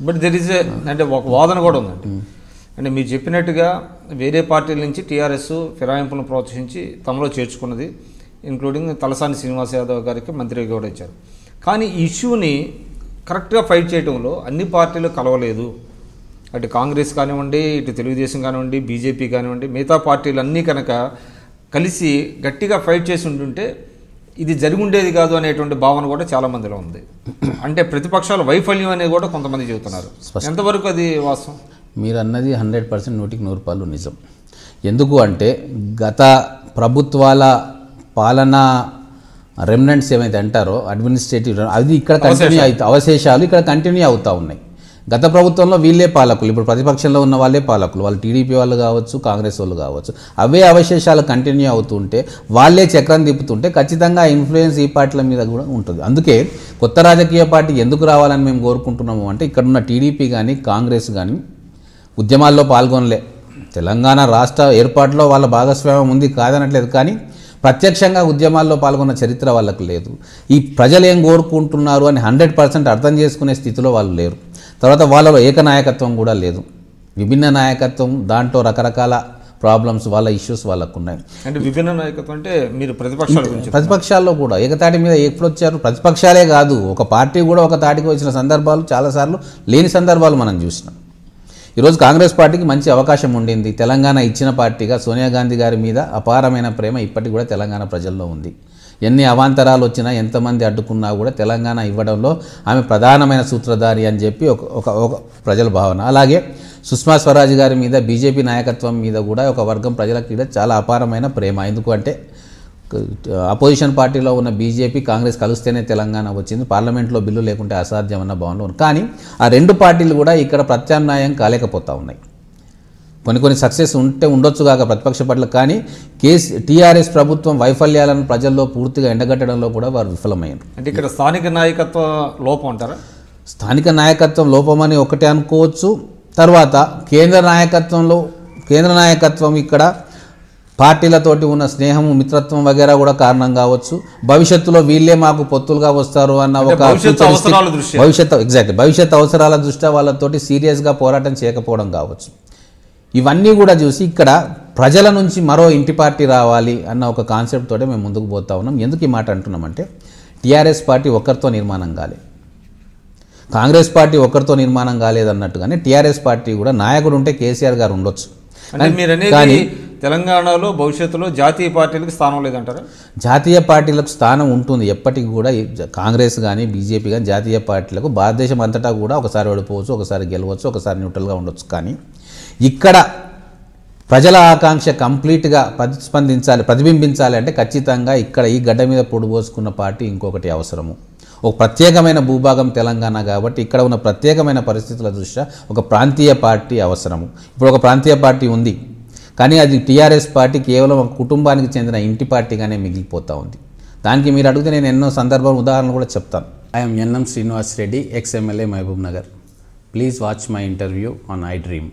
But there is అంటే ఒక వాదన కూడా ఉందండి. అంటే మీరు చెప్పినట్టుగా వేరే పార్టీల నుంచి టీఆర్ఎస్ ఫిరాయింపులను ప్రోత్సహించి తమలో చేర్చుకున్నది, ఇంక్లూడింగ్ తలసాని శ్రీనివాస్ యాదవ్ గారికి మంత్రిగా కూడా ఇచ్చారు. కానీ ఈ ఇష్యూని కరెక్ట్గా ఫైట్ చేయడంలో అన్ని పార్టీలు కలవలేదు. అటు కాంగ్రెస్ కానివ్వండి, ఇటు తెలుగుదేశం కానివ్వండి, బీజేపీ కానివ్వండి, మిగతా పార్టీలు అన్నీ కనుక కలిసి గట్టిగా ఫైట్ చేసి ఉంటుంటే ఇది జరిగి ఉండేది కాదు అనేటువంటి భావన కూడా చాలా మందిలో ఉంది. అంటే ప్రతిపక్షాల వైఫల్యం అనేది కూడా కొంతమంది చెబుతున్నారు. ఎంతవరకు అది వాస్తవం? మీరు అన్నది 100% 100% నిజం. ఎందుకు అంటే గత ప్రభుత్వాల పాలన రెమినెంట్స్ ఏమైతే అంటారో అడ్మినిస్ట్రేటివ్, అది ఇక్కడ కంటిన్యూ అవశేషాలు ఇక్కడ కంటిన్యూ అవుతూ ఉన్నాయి. గత ప్రభుత్వంలో వీళ్ళే పాలకులు, ఇప్పుడు ప్రతిపక్షంలో ఉన్న వాళ్ళే పాలకులు, వాళ్ళు టీడీపీ వాళ్ళు కావచ్చు, కాంగ్రెస్ వాళ్ళు కావచ్చు, అవే అవశేషాలు కంటిన్యూ అవుతుంటే వాళ్ళే చక్రం తిప్పుతుంటే ఖచ్చితంగా ఇన్ఫ్లుయెన్స్ ఈ పార్టీల మీద కూడా ఉంటుంది. అందుకే కొత్త రాజకీయ పార్టీ ఎందుకు రావాలని మేము కోరుకుంటున్నాము అంటే ఇక్కడున్న టీడీపీ కానీ కాంగ్రెస్ కానీ ఉద్యమాల్లో పాల్గొనలే. తెలంగాణ రాష్ట్ర ఏర్పాటులో వాళ్ళ భాగస్వామ్యం ఉంది కాదనట్లేదు, కానీ ప్రత్యక్షంగా ఉద్యమాల్లో పాల్గొన్న చరిత్ర వాళ్ళకు లేదు. ఈ ప్రజలు ఏం కోరుకుంటున్నారు అని 100% అర్థం చేసుకునే స్థితిలో వాళ్ళు లేరు. తర్వాత వాళ్ళలో ఏకనాయకత్వం కూడా లేదు, విభిన్న నాయకత్వం, దాంట్లో రకరకాల ప్రాబ్లమ్స్, వాళ్ళ ఇష్యూస్ వాళ్ళకు ఉన్నాయి. అంటే విభిన్న నాయకత్వం అంటే మీరు ప్రతిపక్షాల్లో కూడా ఏకతాటి మీద ఎప్పుడు వచ్చారు? ప్రతిపక్షాలే కాదు, ఒక పార్టీ కూడా ఒక తాటికి వచ్చిన సందర్భాలు చాలాసార్లు లేని సందర్భాలు మనం చూసినాం. ఈరోజు కాంగ్రెస్ పార్టీకి మంచి అవకాశం ఉండింది. తెలంగాణ ఇచ్చిన పార్టీగా సోనియా గాంధీ గారి మీద అపారమైన ప్రేమ ఇప్పటికి కూడా తెలంగాణ ప్రజల్లో ఉంది. ఎన్ని అవాంతరాలు వచ్చినా, ఎంతమంది అడ్డుకున్నా కూడా తెలంగాణ ఇవ్వడంలో ఆమె ప్రధానమైన సూత్రధారి అని చెప్పి ఒక ప్రజల భావన. అలాగే సుష్మా స్వరాజ్ గారి మీద, బీజేపీ నాయకత్వం మీద కూడా ఒక వర్గం ప్రజలకి చాలా అపారమైన ప్రేమ. ఎందుకంటే అపోజిషన్ పార్టీలో ఉన్న బీజేపీ కాంగ్రెస్ కలిస్తేనే తెలంగాణ వచ్చింది, పార్లమెంట్లో బిల్లు లేకుంటే అసాధ్యం అన్న భావనలో ఉంది. కానీ ఆ రెండు పార్టీలు కూడా ఇక్కడ ప్రత్యామ్నాయం కాలేకపోతూ ఉన్నాయి. కొన్ని సక్సెస్ ఉండొచ్చు కాక ప్రతిపక్ష పార్టీలకు, కానీ టీఆర్ఎస్ ప్రభుత్వం వైఫల్యాలను ప్రజల్లో పూర్తిగా ఎండగట్టడంలో కూడా వారు విఫలమయ్యారు. అంటే ఇక్కడ స్థానిక నాయకత్వ లోపం అంటారా? స్థానిక నాయకత్వం లోపమని ఒకటే అనుకోవచ్చు. తర్వాత కేంద్ర నాయకత్వం ఇక్కడ పార్టీలతోటి ఉన్న స్నేహము, మిత్రత్వం వగేరా కూడా కారణం కావచ్చు. భవిష్యత్తులో వీళ్ళే మాకు పొత్తులుగా వస్తారు అన్న ఒక భవిష్యత్ అవసరాల దృష్ట్యా వాళ్ళతోటి సీరియస్గా పోరాటం చేయకపోవడం కావచ్చు. ఇవన్నీ కూడా చూసి ఇక్కడ ప్రజల నుంచి మరో ఇంటి పార్టీ రావాలి అన్న ఒక కాన్సెప్ట్ తోటే మేము ముందుకు పోతా ఉన్నాం. ఎందుకు ఈ మాట అంటున్నామంటే టీఆర్ఎస్ పార్టీ ఒక్కరితో నిర్మాణం కాలేదు, కాంగ్రెస్ పార్టీ ఒక్కరితో నిర్మాణం కాలేదన్నట్టుగానే టీఆర్ఎస్ పార్టీ కూడా నాయకుడు ఉంటే కేసీఆర్ గారు ఉండొచ్చు. కానీ తెలంగాణలో భవిష్యత్తులో జాతీయ పార్టీలకు స్థానం లేదంటారా? జాతీయ పార్టీలకు స్థానం ఉంటుంది ఎప్పటికీ కూడా. కాంగ్రెస్ కానీ బీజేపీ కానీ జాతీయ పార్టీలకు భారతదేశం అంతటా కూడా ఒకసారి ఓడిపోవచ్చు, ఒకసారి గెలవచ్చు, ఒకసారి న్యూట్రల్గా ఉండొచ్చు. కానీ ఇక్కడ ప్రజల ఆకాంక్ష కంప్లీట్గా ప్రతిబింబించాలి అంటే ఖచ్చితంగా ఇక్కడ ఈ గడ్డ మీద పొడిపోసుకున్న పార్టీ ఇంకొకటి అవసరము. ఒక ప్రత్యేకమైన భూభాగం తెలంగాణ కాబట్టి ఇక్కడ ఉన్న ప్రత్యేకమైన పరిస్థితుల దృష్ట్యా ఒక ప్రాంతీయ పార్టీ అవసరము. ఇప్పుడు ఒక ప్రాంతీయ పార్టీ ఉంది, కానీ అది టీఆర్ఎస్ పార్టీ కేవలం ఒక కుటుంబానికి చెందిన ఇంటి పార్టీగానే మిగిలిపోతూ ఉంది. దానికి మీరు అడిగితే నేను ఎన్నో సందర్భాలు ఉదాహరణలు కూడా చెప్తాను. I'm NM Srinivas Reddy, ex MLA Mahabubnagar. Please watch my interview on iDream.